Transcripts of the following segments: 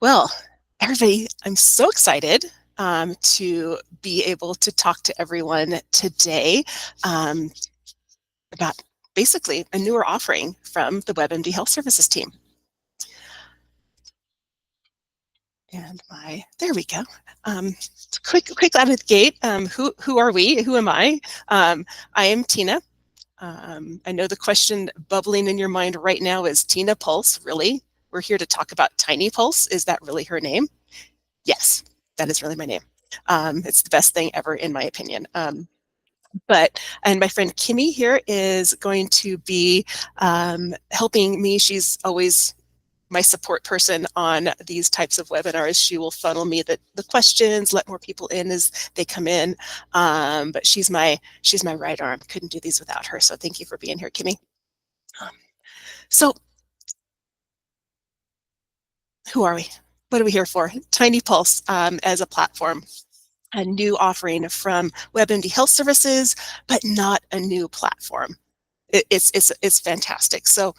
Well, everybody, I'm so excited to be able to talk to everyone today um, about basically a newer offering from the WebMD Health Services team. And there we go. Quick out of the gate. Who are we? Who am I? I am Tina. I know the question bubbling in your mind right now is TINYpulse, really? We're here to talk about TINYpulse. Is that really her name? Yes, that is really my name. It's the best thing ever, in my opinion. And my friend Kimmy here is going to be helping me. She's always my support person on these types of webinars. She will funnel me the questions, let more people in as they come in. But she's my right arm. Couldn't do these without her. So thank you for being here, Kimmy. Um, so who are we? What are we here for? TINYpulse as a platform, a new offering from WebMD Health Services, but not a new platform. It's fantastic. So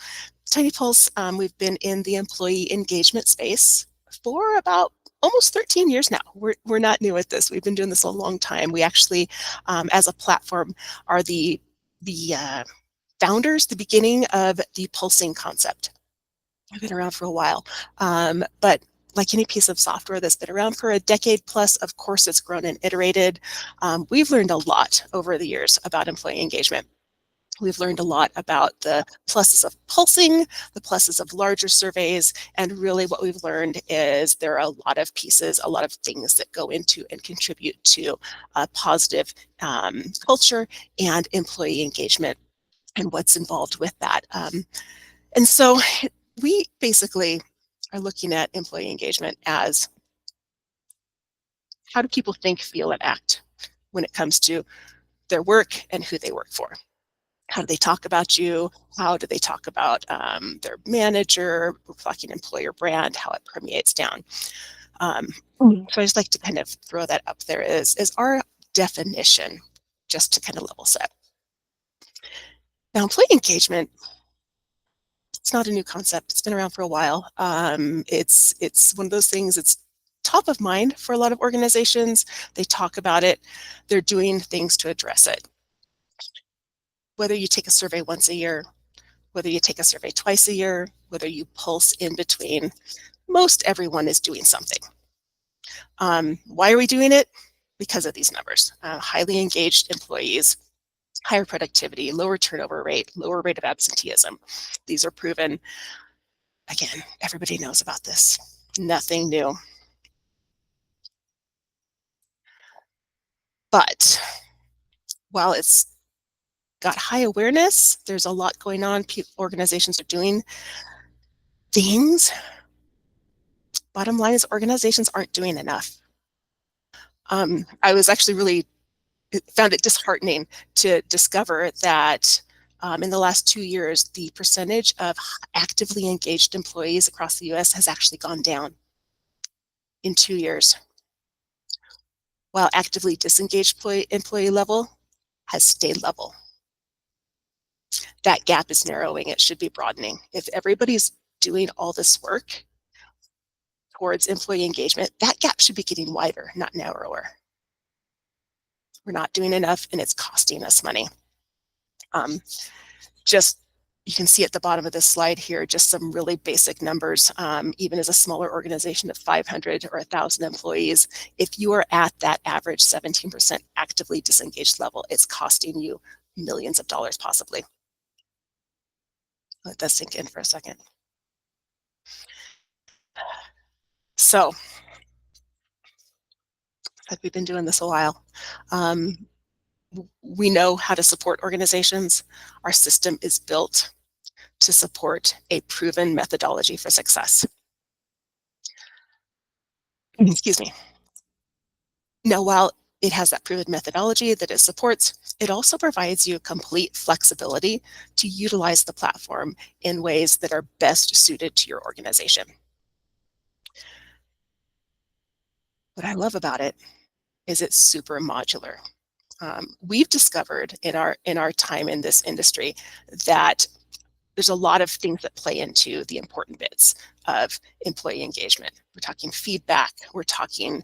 TINYpulse, we've been in the employee engagement space for about almost 13 years now. We're not new at this. We've been doing this a long time. We actually, as a platform, are the founders, the beginning of the pulsing concept. We've been around for a while, but like any piece of software that's been around for a decade plus, of course, it's grown and iterated. We've learned a lot over the years about employee engagement. We've learned a lot about the pluses of pulsing, the pluses of larger surveys, and really what we've learned is there are a lot of pieces, a lot of things that go into and contribute to a positive culture and employee engagement and what's involved with that. And so we basically are looking at employee engagement as how do people think, feel, and act when it comes to their work and who they work for. How do they talk about you? How do they talk about their manager? We're talking employer brand, how it permeates down. So I just like to kind of throw that up there is our definition, just to kind of level set. Now, employee engagement, it's not a new concept. It's been around for a while. It's one of those things, it's top of mind for a lot of organizations. They talk about it. They're doing things to address it. Whether you take a survey once a year, whether you take a survey twice a year, whether you pulse in between, most everyone is doing something. Why are we doing it? Because of these numbers. Highly engaged employees, higher productivity, lower turnover rate, lower rate of absenteeism. These are proven. Again, everybody knows about this. Nothing new. But while it's got high awareness, there's a lot going on. Organizations are doing things. Bottom line is organizations aren't doing enough. I was actually really found it disheartening to discover that in the last 2 years, the percentage of actively engaged employees across the US has actually gone down in 2 years, while actively disengaged employee level has stayed level. That gap is narrowing. It should be broadening. If everybody's doing all this work towards employee engagement, that gap should be getting wider, not narrower. We're not doing enough, and it's costing us money. You can see at the bottom of this slide here, just some really basic numbers. Even as a smaller organization of 500 or 1,000 employees, if you are at that average 17% actively disengaged level, it's costing you millions of dollars possibly. Let that sink in for a second. So, we've been doing this a while. We know how to support organizations. Our system is built to support a proven methodology for success. Excuse me. Now, while it has that proven methodology that it supports, it also provides you complete flexibility to utilize the platform in ways that are best suited to your organization. What I love about it is it's super modular. We've discovered in our time in this industry that there's a lot of things that play into the important bits. of employee engagement. We're talking feedback, we're talking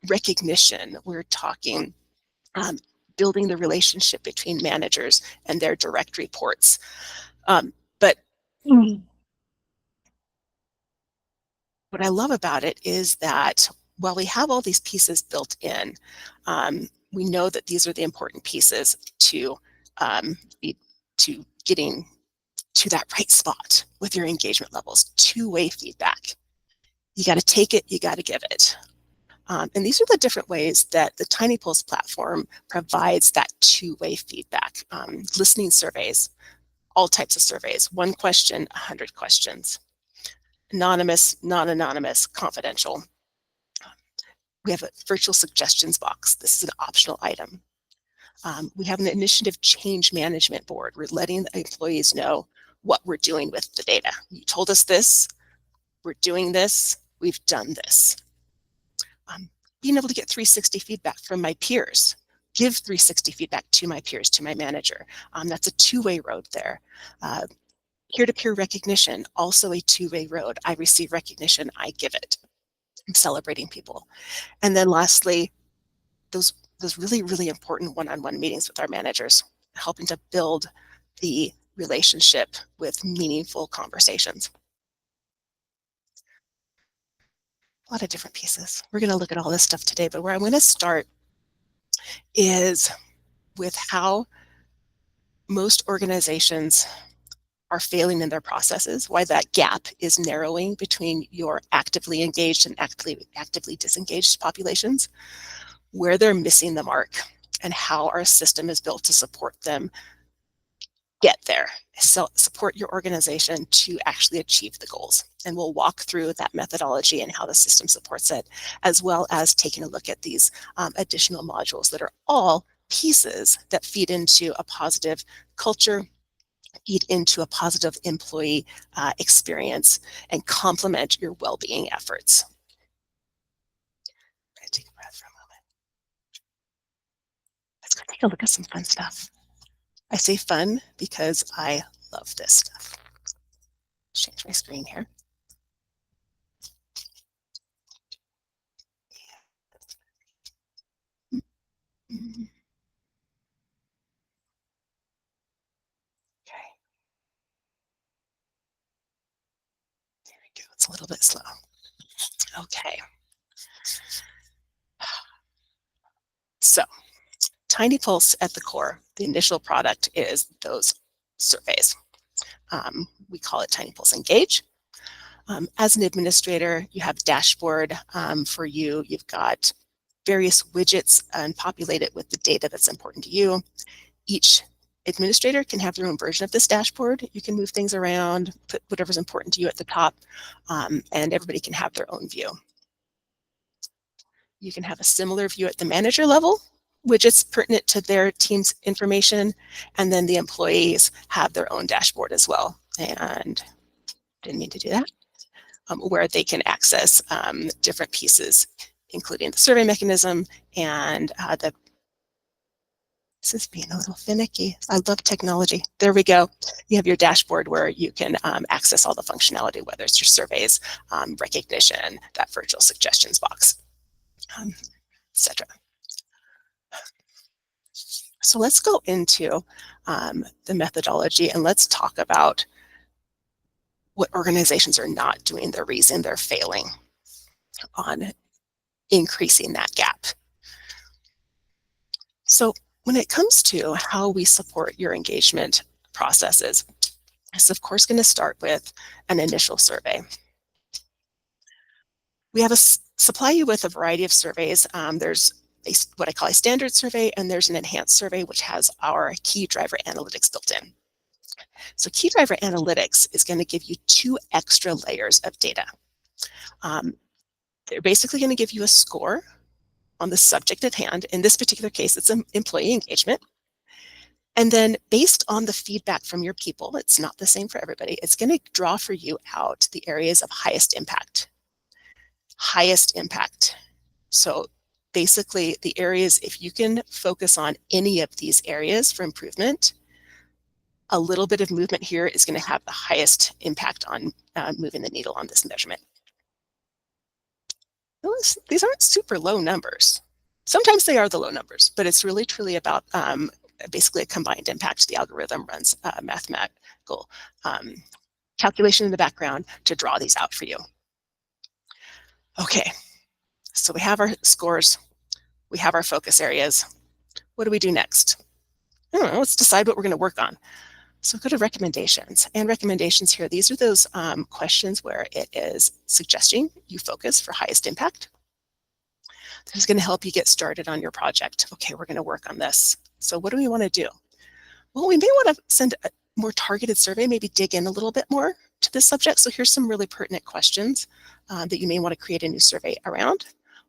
recognition, we're talking um, building the relationship between managers and their direct reports. But what I love about it is that while we have all these pieces built in, we know that these are the important pieces to to getting to that right spot with your engagement levels. Two-way feedback. You got to take it, you got to give it. And these are the different ways that the TINYpulse platform provides that two-way feedback. Listening surveys, all types of surveys, 1 question, 100 questions. Anonymous, non-anonymous, confidential. We have a virtual suggestions box. This is an optional item. We have an initiative change management board. We're letting the employees know what we're doing with the data. You told us this, we're doing this, we've done this. Being able to get 360 feedback from my peers, give 360 feedback to my peers, to my manager. That's a two-way road there. Peer-to-peer recognition, also a two-way road. I receive recognition, I give it. I'm celebrating people. And then lastly, those really, really important one-on-one meetings with our managers, helping to build the relationship with meaningful conversations. A lot of different pieces. We're going to look at all this stuff today, but where I'm going to start is with how most organizations are failing in their processes, why that gap is narrowing between your actively engaged and actively disengaged populations, where they're missing the mark, and how our system is built to support them get there. So support your organization to actually achieve the goals. And we'll walk through that methodology and how the system supports it, as well as taking a look at these additional modules that are all pieces that feed into a positive culture, feed into a positive employee experience, and complement your well-being efforts. I'm going to take a breath for a moment. Let's go take a look at some fun stuff. I say fun because I love this stuff. Change my screen here. Okay. There we go. It's a little bit slow. Okay. So, TINYpulse at the core, the initial product is those surveys. We call it TINYpulse Engage. As an administrator, you have a dashboard for you. You've got various widgets and populate it with the data that's important to you. Each administrator can have their own version of this dashboard. You can move things around, put whatever's important to you at the top, and everybody can have their own view. You can have a similar view at the manager level, widgets pertinent to their team's information, and then the employees have their own dashboard as well. And didn't mean to do that, where they can access different pieces, including the survey mechanism and this is being a little finicky. I love technology. There we go. You have your dashboard where you can access all the functionality, whether it's your surveys, recognition, that virtual suggestions box, etc. So let's go into the methodology and let's talk about what organizations are not doing, the reason they're failing on increasing that gap. So when it comes to how we support your engagement processes, it's of course going to start with an initial survey. We have supply you with a variety of surveys. There's what I call a standard survey, and there's an enhanced survey, which has our key driver analytics built in. So key driver analytics is going to give you 2 extra layers of data. They're basically going to give you a score on the subject at hand. In this particular case, it's employee engagement. And then based on the feedback from your people, it's not the same for everybody, it's going to draw for you out the areas of highest impact. Highest impact. So basically the areas, if you can focus on any of these areas for improvement, A little bit of movement here is going to have the highest impact on moving the needle on this measurement. These aren't super low numbers. Sometimes they are the low numbers, but it's really truly about basically a combined impact. The algorithm runs mathematical calculation in the background to draw these out for you. Okay, so we have our scores, we have our focus areas. What do we do next? I don't know, let's decide what we're going to work on. So go to recommendations, and recommendations here, these are those questions where it is suggesting you focus for highest impact. This is going to help you get started on your project. Okay, we're going to work on this. So what do we want to do? Well, we may want to send a more targeted survey, maybe dig in a little bit more to this subject. So here's some really pertinent questions that you may want to create a new survey around,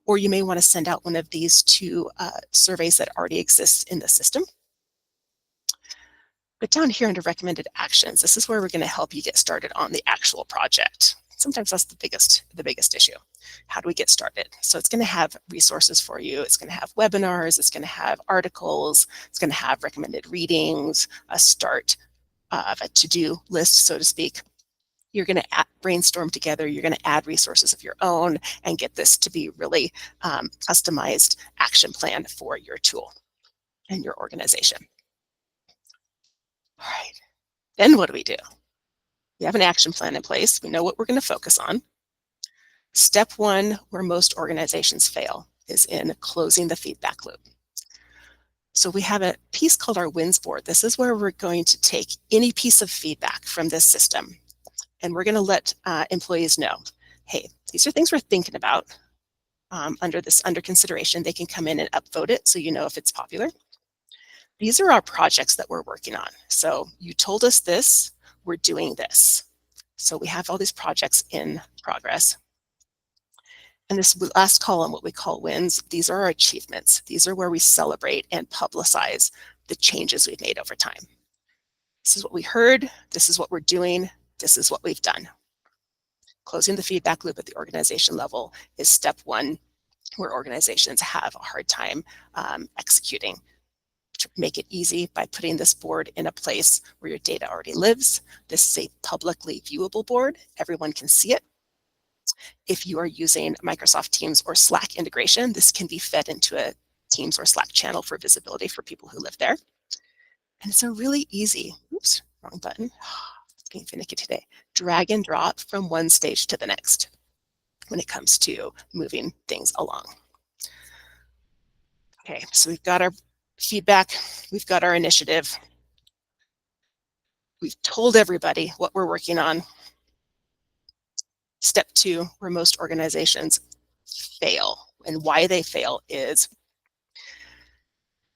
or you may want to send out one of these to surveys that already exist in the system. But down here under recommended actions, this is where we're going to help you get started on the actual project. Sometimes that's the biggest issue. How do we get started? So it's going to have resources for you. It's going to have webinars. It's going to have articles. It's going to have recommended readings, a start of a to-do list, so to speak. You're going to brainstorm together. You're going to add resources of your own and get this to be really customized action plan for your tool and your organization. All right, then what do? We have an action plan in place. We know what we're going to focus on. Step one, where most organizations fail, is in closing the feedback loop. So we have a piece called our wins board. This is where we're going to take any piece of feedback from this system, and we're going to let employees know, hey, these are things we're thinking about under consideration. They can come in and upvote it so you know if it's popular. These are our projects that we're working on. So you told us this, we're doing this. So we have all these projects in progress. And this last column, what we call wins, these are our achievements. These are where we celebrate and publicize the changes we've made over time. This is what we heard. This is what we're doing. This is what we've done. Closing the feedback loop at the organization level is step one, where organizations have a hard time executing. To make it easy by putting this board in a place where your data already lives. This is a publicly viewable board. Everyone can see it. If you are using Microsoft Teams or Slack integration, this can be fed into a Teams or Slack channel for visibility for people who live there. And it's a really easy, oops, wrong button, it's getting finicky today, drag and drop from one stage to the next when it comes to moving things along. Okay, so we've got our feedback, we've got our initiative, we've told everybody what we're working on. Step two, where most organizations fail, and why they fail is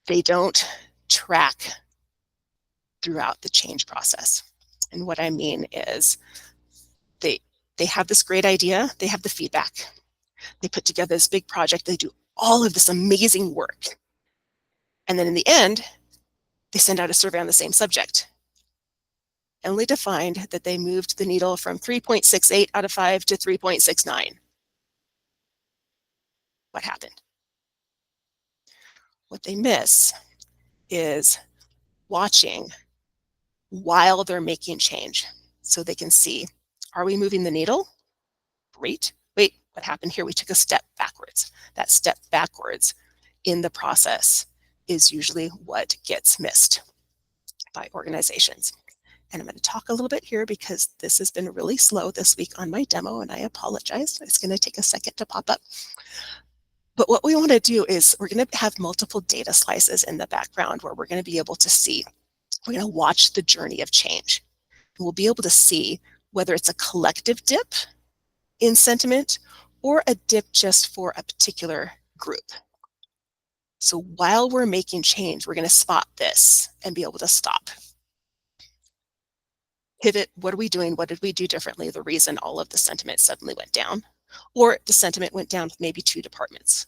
they don't track throughout the change process. And what I mean is they have this great idea, they have the feedback, they put together this big project, they do all of this amazing work. And then in the end, they send out a survey on the same subject, only to find that they moved the needle from 3.68 out of 5 to 3.69. What happened? What they miss is watching while they're making change, so they can see, are we moving the needle? Great. Wait, what happened here? We took a step backwards. That step backwards in the process is usually what gets missed by organizations. And I'm going to talk a little bit here because this has been really slow this week on my demo, and I apologize. It's going to take a second to pop up. But what we want to do is we're going to have multiple data slices in the background where we're going to be able to see, we're going to watch the journey of change. And we'll be able to see whether it's a collective dip in sentiment or a dip just for a particular group. So while we're making change, we're going to spot this and be able to stop. Pivot, what are we doing? What did we do differently? The reason all of the sentiment suddenly went down, or the sentiment went down with maybe 2 departments.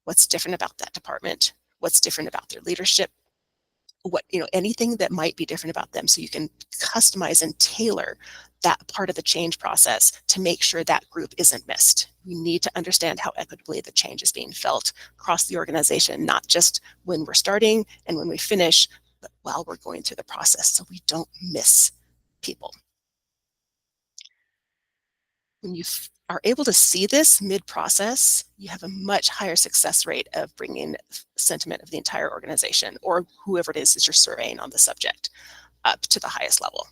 What's different about that department? What's different about their leadership? What, anything that might be different about them, so you can customize and tailor that part of the change process to make sure that group isn't missed. We need to understand how equitably the change is being felt across the organization, not just when we're starting and when we finish, but while we're going through the process so we don't miss people. When you are able to see this mid-process, you have a much higher success rate of bringing sentiment of the entire organization or whoever it is that you're surveying on the subject up to the highest level.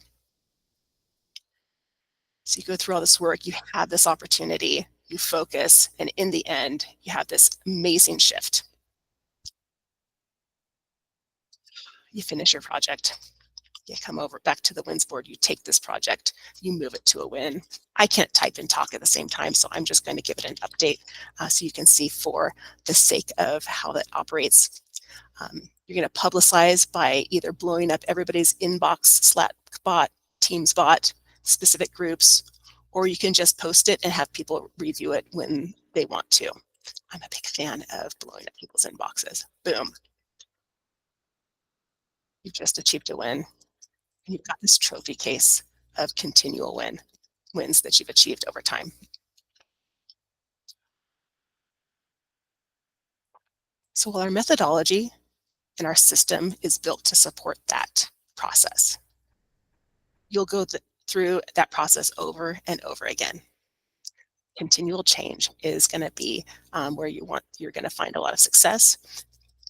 So you go through all this work, you have this opportunity, you focus, and in the end, you have this amazing shift. You finish your project. You come over back to the wins board, you take this project, you move it to a win. I can't type and talk at the same time, so I'm just going to give it an update so you can see for the sake of how that operates. You're going to publicize by either blowing up everybody's inbox, Slack bot, Teams bot, specific groups, or you can just post it and have people review it when they want to. I'm a big fan of blowing up people's inboxes. Boom. You've just achieved a win. And you've got this trophy case of continual wins that you've achieved over time. So while our methodology and our system is built to support that process, you'll go through that process over and over again. Continual change is going to be where you're going to find a lot of success.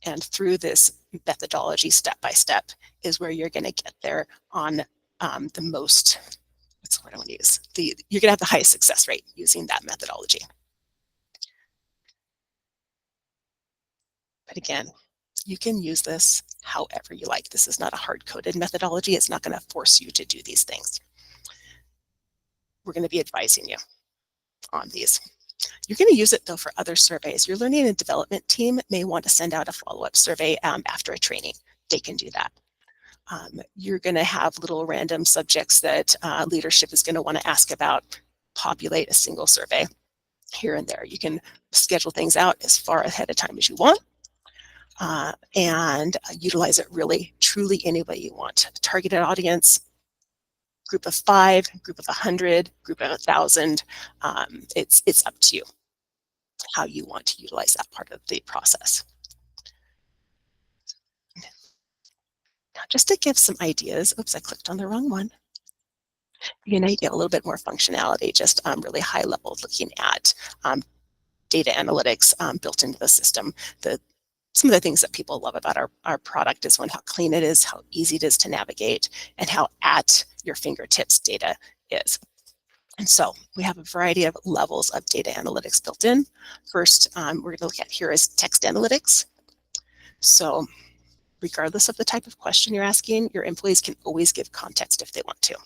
And through this methodology, step by step, is where you're going to get there on the most, what's the word I want to use? You're going to have the highest success rate using that methodology. But again, you can use this however you like. This is not a hard-coded methodology. It's not going to force you to do these things. We're going to be advising you on these. You're going to use it, though, for other surveys. Your learning and development team may want to send out a follow-up survey after a training. They can do that. You're going to have little random subjects that leadership is going to want to ask about, populate a single survey here and there. You can schedule things out as far ahead of time as you want. And utilize it really, truly any way you want. Targeted audience, group of 5, group of 100, group of 1,000. It's up to you how you want to utilize that part of the process. Now, just to give some ideas, oops, I clicked on the wrong one. You get a little bit more functionality, just really high level looking at data analytics built into the system. Some of the things that people love about our product is how clean it is, how easy it is to navigate, and how at your fingertips data is. And so we have a variety of levels of data analytics built in. First, we're going to look at here is text analytics. So regardless of the type of question you're asking, your employees can always give context if they want to.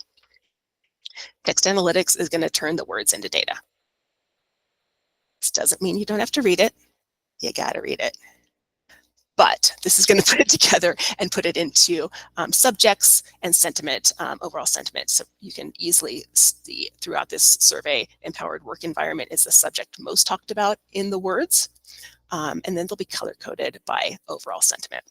Text analytics is going to turn the words into data. This doesn't mean you don't have to read it. You got to read it. But this is going to put it together and put it into subjects and sentiment, overall sentiment. So you can easily see throughout this survey, empowered work environment is the subject most talked about in the words. And then they'll be color coded by overall sentiment.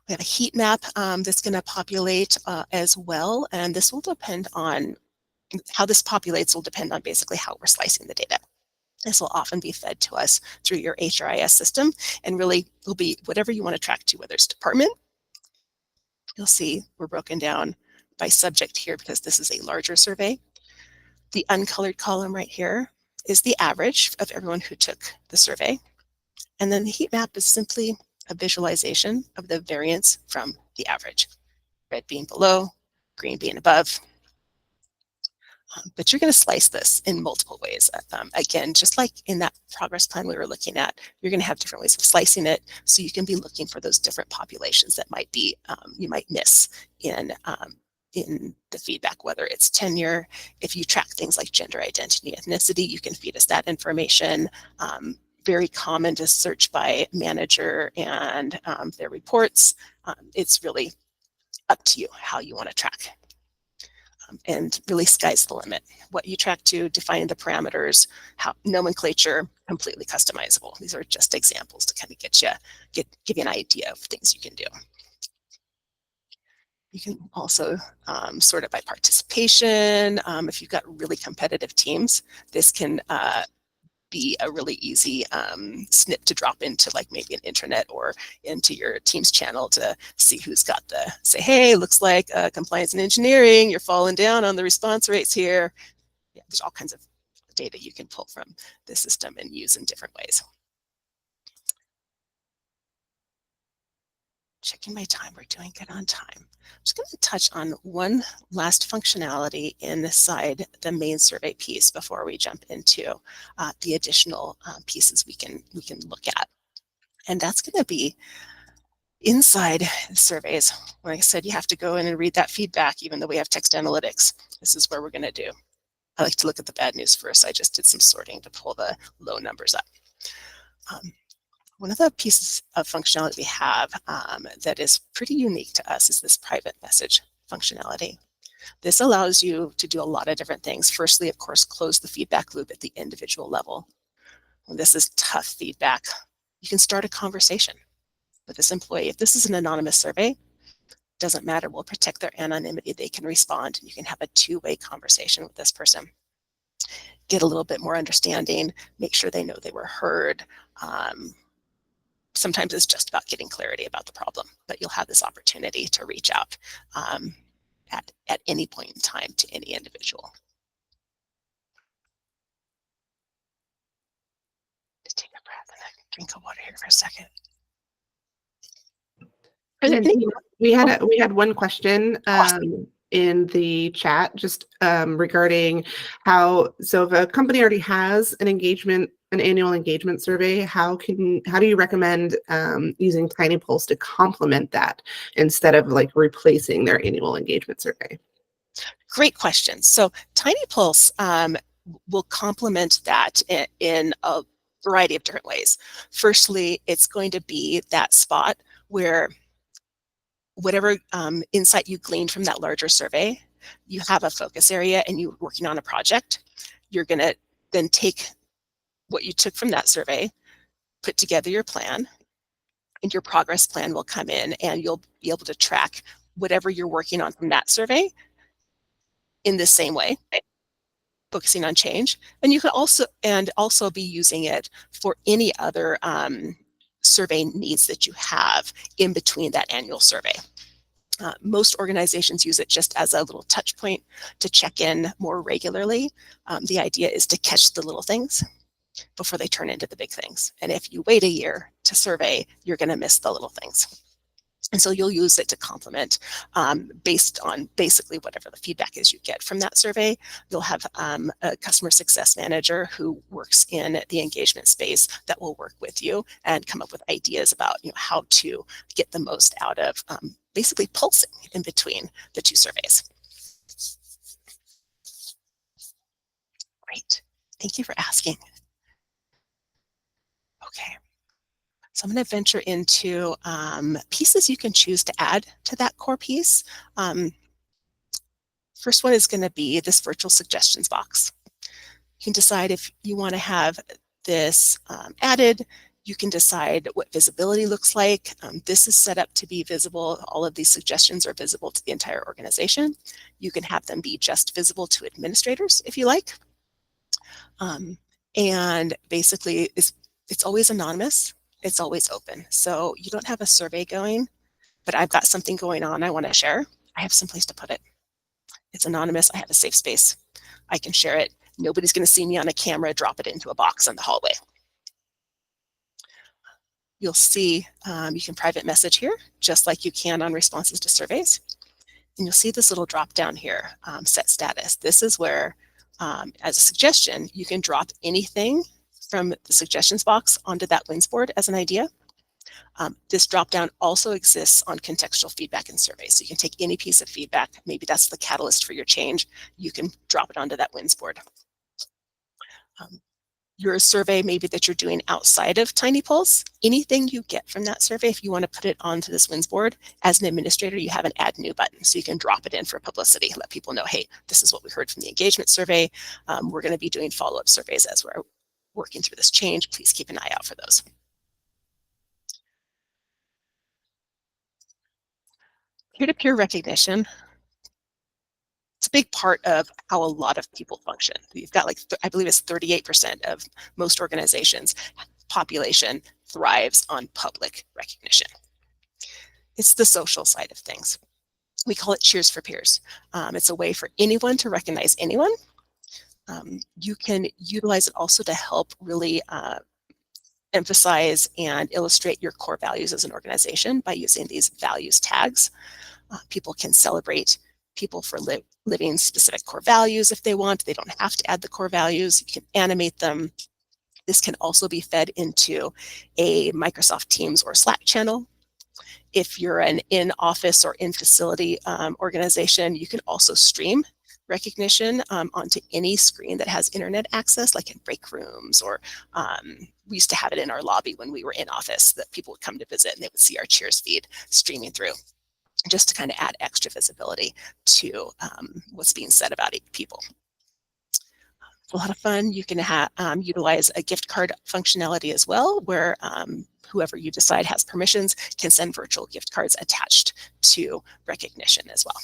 We have a heat map that's going to populate as well. And this will depend on how this populates will depend on basically how we're slicing the data. This will often be fed to us through your HRIS system and really will be whatever you want to track to, whether it's department. You'll see we're broken down by subject here because this is a larger survey. The uncolored column right here is the average of everyone who took the survey. And then the heat map is simply a visualization of the variance from the average. Red being below, green being above. But you're going to slice this in multiple ways. Again, just like in that progress plan we were looking at, you're going to have different ways of slicing it. So you can be looking for those different populations that might be you might miss in the feedback, whether it's tenure. If you track things like gender identity, ethnicity, you can feed us that information. Very common to search by manager and their reports. It's really up to you how you want to track. And really sky's the limit. What you track to, defining the parameters, how nomenclature, completely customizable. These are just examples to kind of give you an idea of things you can do. You can also sort it by participation. If you've got really competitive teams, this can be a really easy snip to drop into, like maybe an intranet or into your Teams channel to see who's got the, say, hey, looks like compliance and engineering, you're falling down on the response rates here. Yeah, there's all kinds of data you can pull from the system and use in different ways. Checking my time, we're doing good on time. I'm just going to touch on one last functionality inside the main survey piece before we jump into the additional pieces we can look at. And that's going to be inside surveys. Like I said, you have to go in and read that feedback, even though we have text analytics. This is where we're going to do. I like to look at the bad news first. I just did some sorting to pull the low numbers up. One of the pieces of functionality we have that is pretty unique to us is this private message functionality. This allows you to do a lot of different things. Firstly, of course, close the feedback loop at the individual level. When this is tough feedback, you can start a conversation with this employee. If this is an anonymous survey, doesn't matter, we'll protect their anonymity. They can respond. You can have a two-way conversation with this person. Get a little bit more understanding, make sure they know they were heard. Sometimes it's just about getting clarity about the problem, but you'll have this opportunity to reach out at any point in time to any individual. Just take a breath and a drink of water here for a second. We had one question in the chat just regarding so if a company already has an annual engagement survey, how do you recommend using TINYpulse to complement that instead of like replacing their annual engagement survey? Great question. So TINYpulse will complement that in a variety of different ways. Firstly, it's going to be that spot where whatever insight you gleaned from that larger survey, you have a focus area and you're working on a project. You're going to then take what you took from that survey, put together your plan, and your progress plan will come in and you'll be able to track whatever you're working on from that survey in the same way, focusing on change. And you can also be using it for any other survey needs that you have in between that annual survey. Most organizations use it just as a little touch point to check in more regularly. The idea is to catch the little things before they turn into the big things. And if you wait a year to survey, you're going to miss the little things. And so you'll use it to complement based on basically whatever the feedback is you get from that survey. You'll have a customer success manager who works in the engagement space that will work with you and come up with ideas about how to get the most out of basically pulsing in between the two surveys. Great. Thank you for asking. Okay. So I'm going to venture into pieces you can choose to add to that core piece. First one is going to be this virtual suggestions box. You can decide if you want to have this added. You can decide what visibility looks like. This is set up to be visible. All of these suggestions are visible to the entire organization. You can have them be just visible to administrators if you like. And basically, it's always anonymous. It's always open. So you don't have a survey going, but I've got something going on I want to share. I have some place to put it. It's anonymous. I have a safe space. I can share it. Nobody's going to see me on a camera drop it into a box in the hallway. You'll see you can private message here, just like you can on responses to surveys. And you'll see this little drop down here, set status. This is where, as a suggestion, you can drop anything from the suggestions box onto that wins board as an idea. This dropdown also exists on contextual feedback and surveys. So you can take any piece of feedback, maybe that's the catalyst for your change, you can drop it onto that wins board. Your survey maybe that you're doing outside of TINYpulse, anything you get from that survey, if you want to put it onto this wins board, as an administrator, you have an add new button. So you can drop it in for publicity, let people know, hey, this is what we heard from the engagement survey. We're going to be doing follow-up surveys as we're working through this change. Please keep an eye out for those. Peer-to-peer recognition. It's a big part of how a lot of people function. You've got like, I believe it's 38% of most organizations' population thrives on public recognition. It's the social side of things. We call it Cheers for Peers. It's a way for anyone to recognize anyone. You can utilize it also to help really emphasize and illustrate your core values as an organization by using these values tags. People can celebrate people for living specific core values if they want. They don't have to add the core values. You can animate them. This can also be fed into a Microsoft Teams or Slack channel. If you're an in-office or in-facility organization, you can also stream recognition onto any screen that has internet access, like in break rooms, or we used to have it in our lobby when we were in office, that people would come to visit and they would see our Cheers feed streaming through, just to kind of add extra visibility to what's being said about people. It's a lot of fun. You can utilize a gift card functionality as well, where whoever you decide has permissions can send virtual gift cards attached to recognition as well.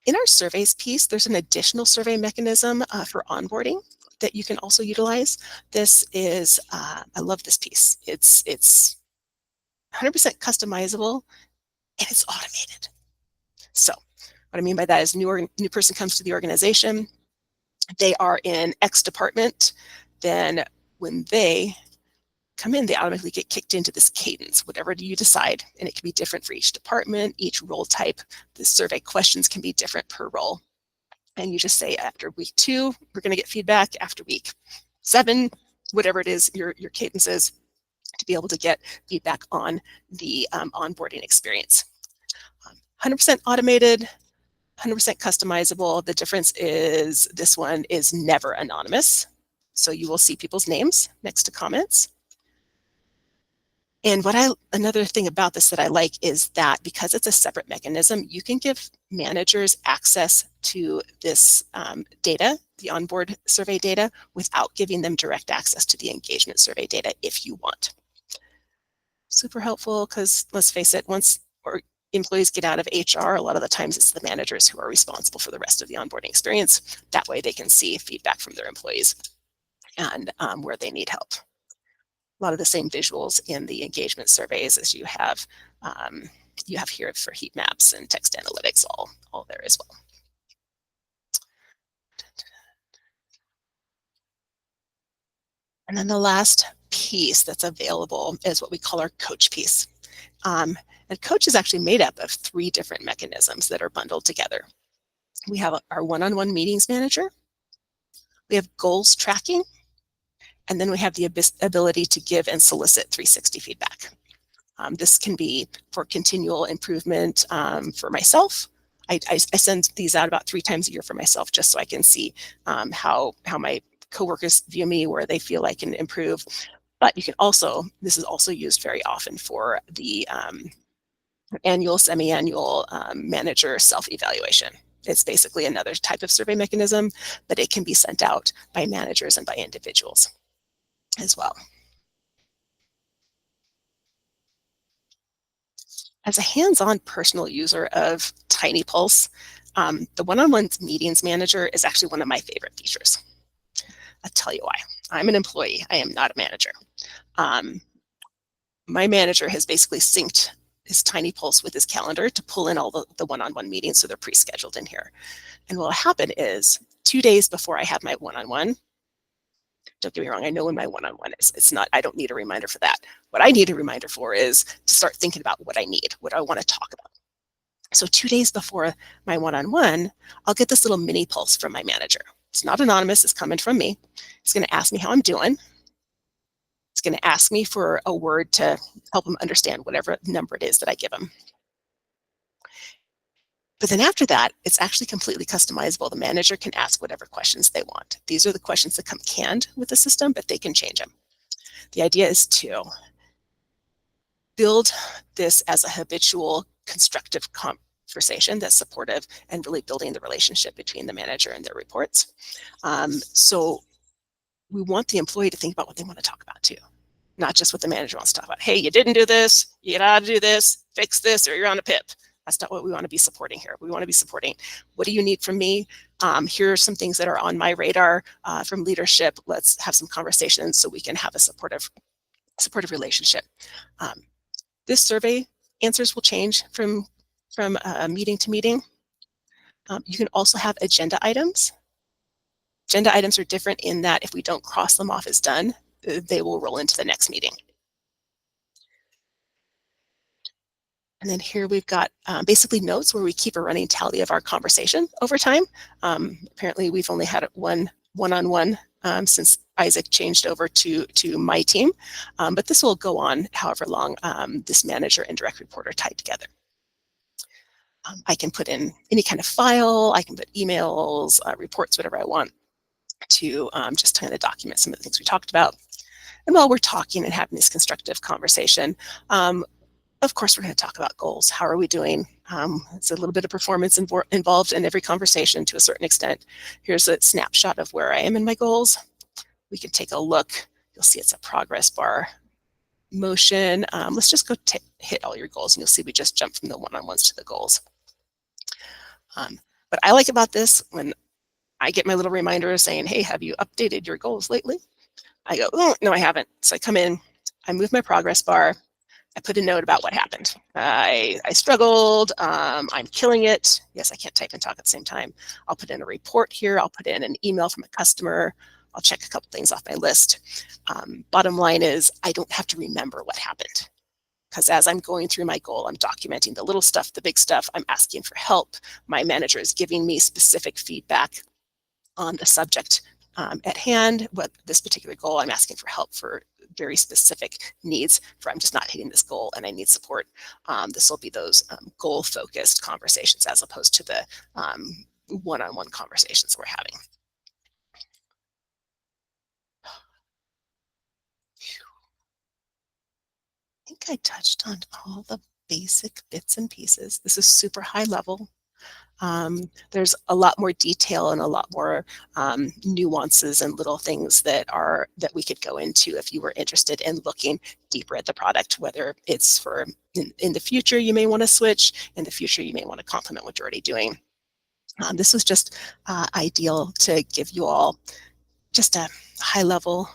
In our surveys piece, there's an additional survey mechanism for onboarding that you can also utilize. This is, I love this piece. It's 100% customizable and it's automated. So what I mean by that is new person comes to the organization, they are in X department, then when they come in, they automatically get kicked into this cadence, whatever you decide, and it can be different for each department, each role type. The survey questions can be different per role. And you just say, after week 2, we're going to get feedback. After week 7, whatever it is your cadence is, to be able to get feedback on the onboarding experience. 100% automated, 100% customizable. The difference is this one is never anonymous. So you will see people's names next to comments. And another thing about this that I like is that because it's a separate mechanism, you can give managers access to this data, the onboard survey data, without giving them direct access to the engagement survey data if you want. Super helpful, because let's face it, once employees get out of HR, a lot of the times it's the managers who are responsible for the rest of the onboarding experience. That way they can see feedback from their employees and where they need help. A lot of the same visuals in the engagement surveys as you have here for heat maps and text analytics, all there as well. And then the last piece that's available is what we call our coach piece. And coach is actually made up of 3 different mechanisms that are bundled together. We have our one-on-one meetings manager, we have goals tracking, and then we have the ability to give and solicit 360 feedback. This can be for continual improvement for myself. I send these out about 3 times a year for myself, just so I can see how my coworkers view me, where they feel I can improve. But you can also, this is also used very often for the annual, semi-annual manager self-evaluation. It's basically another type of survey mechanism, but it can be sent out by managers and by individuals as well. As a hands-on personal user of TINYpulse, the one-on-one meetings manager is actually one of my favorite features. I'll tell you why. I'm an employee. I am not a manager. My manager has basically synced his TINYpulse with his calendar to pull in all the one-on-one meetings, so they're pre-scheduled in here. And what will happen is 2 days before I have my one-on-one, don't get me wrong, I know when my one-on-one is. It's not, I don't need a reminder for that. What I need a reminder for is to start thinking about what I need, what I want to talk about. So 2 days before my one-on-one, I'll get this little mini pulse from my manager. It's not anonymous, it's coming from me. It's going to ask me how I'm doing. It's going to ask me for a word to help him understand whatever number it is that I give him. But then after that, it's actually completely customizable. The manager can ask whatever questions they want. These are the questions that come canned with the system, but they can change them. The idea is to build this as a habitual, constructive conversation that's supportive and really building the relationship between the manager and their reports. So we want the employee to think about what they want to talk about too. not just what the manager wants to talk about. Hey, you didn't do this, you gotta do this, fix this, or you're on a PIP. That's not what we want to be supporting here. We want to be supporting, what do you need from me? Here are some things that are on my radar from leadership. Let's have some conversations so we can have a supportive relationship. This survey answers will change from meeting to meeting. You can also have agenda items. Agenda items are different in that if we don't cross them off as done, they will roll into the next meeting. And then here we've got basically notes where we keep a running tally of our conversation over time. Apparently we've only had one-on-one since Isaac changed over to my team, but this will go on however long this manager and direct report are tied together. I can put in any kind of file, I can put emails, reports, whatever I want to just kind of document some of the things we talked about. And while we're talking and having this constructive conversation, of course, we're going to talk about goals. How are we doing? It's a little bit of performance involved in every conversation to a certain extent. Here's a snapshot of where I am in my goals. We can take a look. You'll see it's a progress bar motion. Let's just go hit all your goals, and you'll see we just jumped from the one-on-ones to the goals. What I like about this, when I get my little reminder saying, hey, have you updated your goals lately? I go, oh, no, I haven't. So I come in, I move my progress bar, I put a note about what happened. I struggled, I'm killing it. Yes, I can't type and talk at the same time. I'll put in a report here. I'll put in an email from a customer. I'll check a couple things off my list. Bottom line is I don't have to remember what happened, because as I'm going through my goal, I'm documenting the little stuff, the big stuff. I'm asking for help. My manager is giving me specific feedback on the subject at hand. What this particular goal, I'm asking for help for very specific needs for, I'm just not hitting this goal and I need support. This will be those goal-focused conversations as opposed to the one-on-one conversations we're having. I think I touched on all the basic bits and pieces. This is super high level. There's a lot more detail and a lot more nuances and little things that we could go into if you were interested in looking deeper at the product, whether it's for in the future you may want to switch, in the future you may want to complement what you're already doing. This was just ideal to give you all just a high level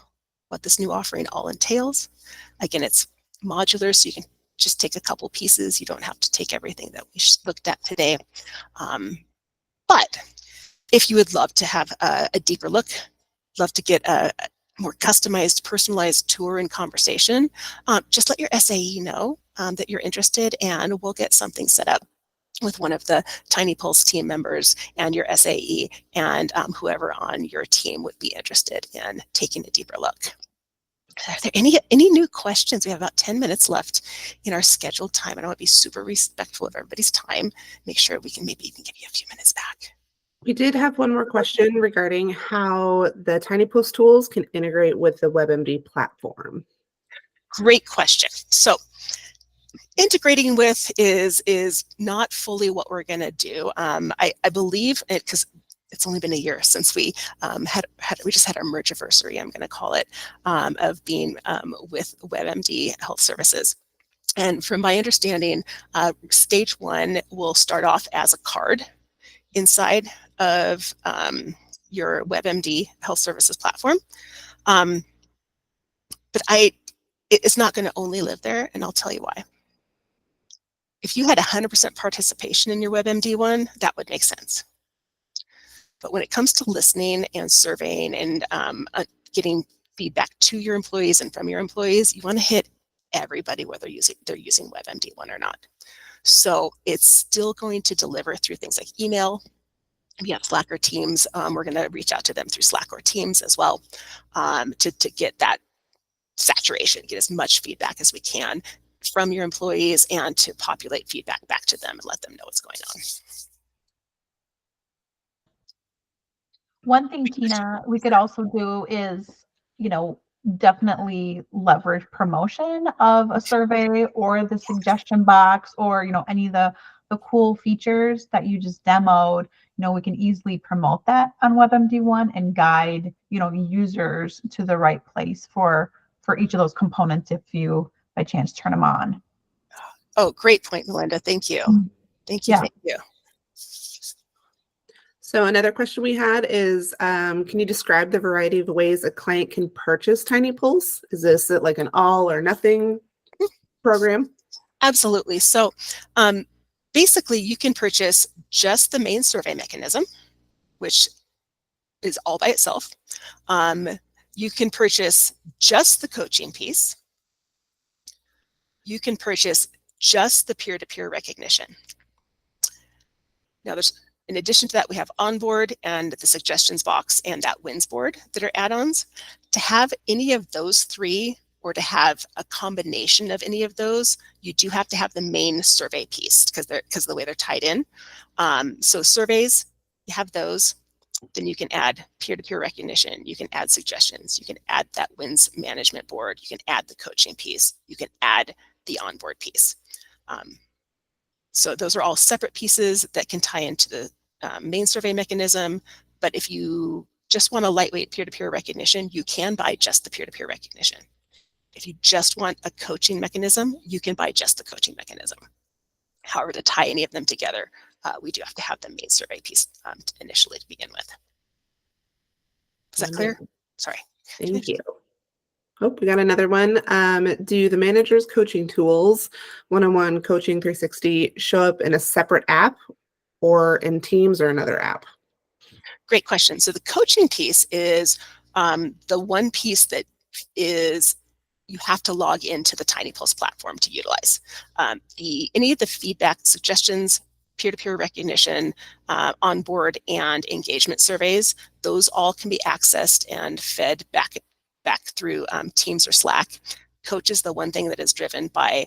what this new offering all entails. Again, it's modular, so you can just take a couple pieces. You don't have to take everything that we looked at today. But if you would love to have a deeper look, love to get a more customized, personalized tour and conversation, just let your SAE know that you're interested, and we'll get something set up with one of the TINYpulse team members and your SAE and whoever on your team would be interested in taking a deeper look. Are there any new questions? We have about 10 minutes left in our scheduled time. I want to be super respectful of everybody's time. Make sure we can maybe even give you a few minutes back. We did have one more question regarding how the TINYpulse tools can integrate with the WebMD platform. Great question. So integrating with is not fully what we're going to do. I believe it, because it's only been a year since we we just had our merge-iversary, I'm going to call it, of being with WebMD Health Services. And from my understanding, stage one will start off as a card inside of your WebMD Health Services platform. But it's not going to only live there, and I'll tell you why. If you had 100% participation in your WebMD one, that would make sense. But when it comes to listening and surveying and getting feedback to your employees and from your employees, you want to hit everybody, whether they're using WebMD one or not. So it's still going to deliver through things like email. We have Slack or Teams. We're going to reach out to them through Slack or Teams as well to get that saturation, get as much feedback as we can from your employees, and to populate feedback back to them and let them know what's going on. One thing, Tina, we could also do is, definitely leverage promotion of a survey or the suggestion box, or, any of the cool features that you just demoed. We can easily promote that on WebMD1 and guide, users to the right place for for each of those components if you by chance turn them on. Oh, great point, Melinda. Thank you. Thank you. Yeah. Thank you. So another question we had is, can you describe the variety of ways a client can purchase TINYpulse? Is this like an all or nothing program? Absolutely. So basically, you can purchase just the main survey mechanism, which is all by itself. You can purchase just the coaching piece. You can purchase just the peer-to-peer recognition. Now, in addition to that, we have onboard and the suggestions box and that wins board that are add-ons. To have any of those three, or to have a combination of any of those, you do have to have the main survey piece because of the way they're tied in. So surveys, you have those. Then you can add peer-to-peer recognition. You can add suggestions. You can add that wins management board. You can add the coaching piece. You can add the onboard piece. So those are all separate pieces that can tie into the main survey mechanism. But if you just want a lightweight peer-to-peer recognition, you can buy just the peer-to-peer recognition. If you just want a coaching mechanism, you can buy just the coaching mechanism. However, to tie any of them together, we do have to have the main survey piece initially to begin with. Is that clear? Sorry. Thank you. Oh, we got another one. Do the manager's coaching tools, one-on-one coaching 360, show up in a separate app or in Teams or another app? Great question. So the coaching piece is the one piece that is you have to log into the TINYpulse platform to utilize. Any of the feedback, suggestions, peer-to-peer recognition, onboard and engagement surveys, those all can be accessed and fed back through Teams or Slack. Coach is the one thing that is driven by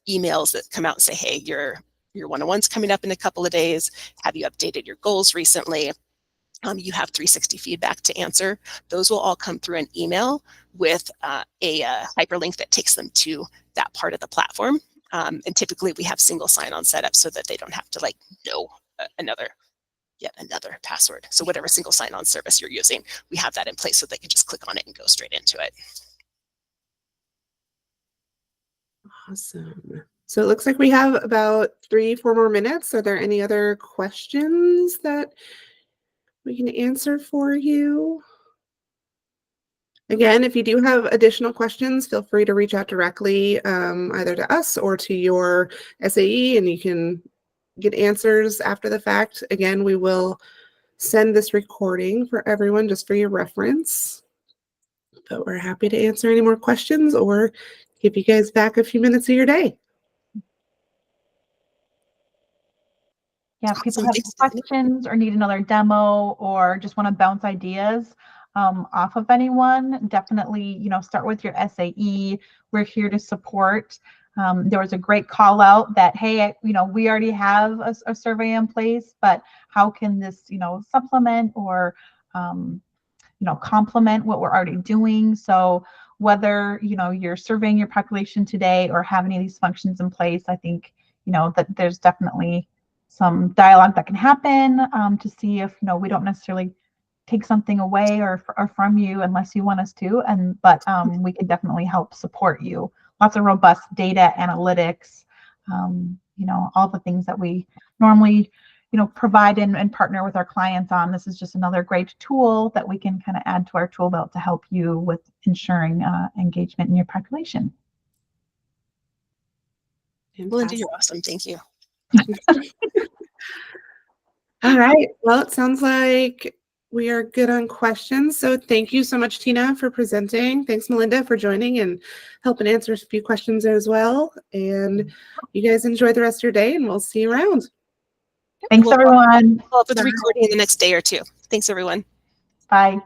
emails that come out and say, hey, your one-on-one's coming up in a couple of days. Have you updated your goals recently? You have 360 feedback to answer. Those will all come through an email with a hyperlink that takes them to that part of the platform. And typically we have single sign-on set up so that they don't have to know yet another password. So whatever single sign-on service you're using, we have that in place so they can just click on it and go straight into it. Awesome. So it looks like we have about 3-4 more minutes. Are there any other questions that we can answer for you? Again, if you do have additional questions, feel free to reach out directly either to us or to your SAE, and you can get answers after the fact. Again, we will send this recording for everyone just for your reference. But we're happy to answer any more questions or give you guys back a few minutes of your day. Yeah, if people have questions or need another demo or just want to bounce ideas off of anyone, definitely, start with your SAE. We're here to support. There was a great call out that, hey, we already have a survey in place, but how can this, supplement or, complement what we're already doing? So whether, you're surveying your population today or have any of these functions in place, I think, that there's definitely some dialogue that can happen to see if, we don't necessarily take something away or from you unless you want us to, but we can definitely help support you. Lots of robust data analytics, all the things that we normally, provide and partner with our clients on. This is just another great tool that we can kind of add to our tool belt to help you with ensuring engagement in your population. Melinda, you're awesome. Thank you. All right. Well, it sounds like we are good on questions. So thank you so much, Tina, for presenting. Thanks, Melinda, for joining and helping answer a few questions as well. And you guys enjoy the rest of your day, and we'll see you around. Thanks, everyone. We'll up with the recording in the next day or two. Thanks, everyone. Bye.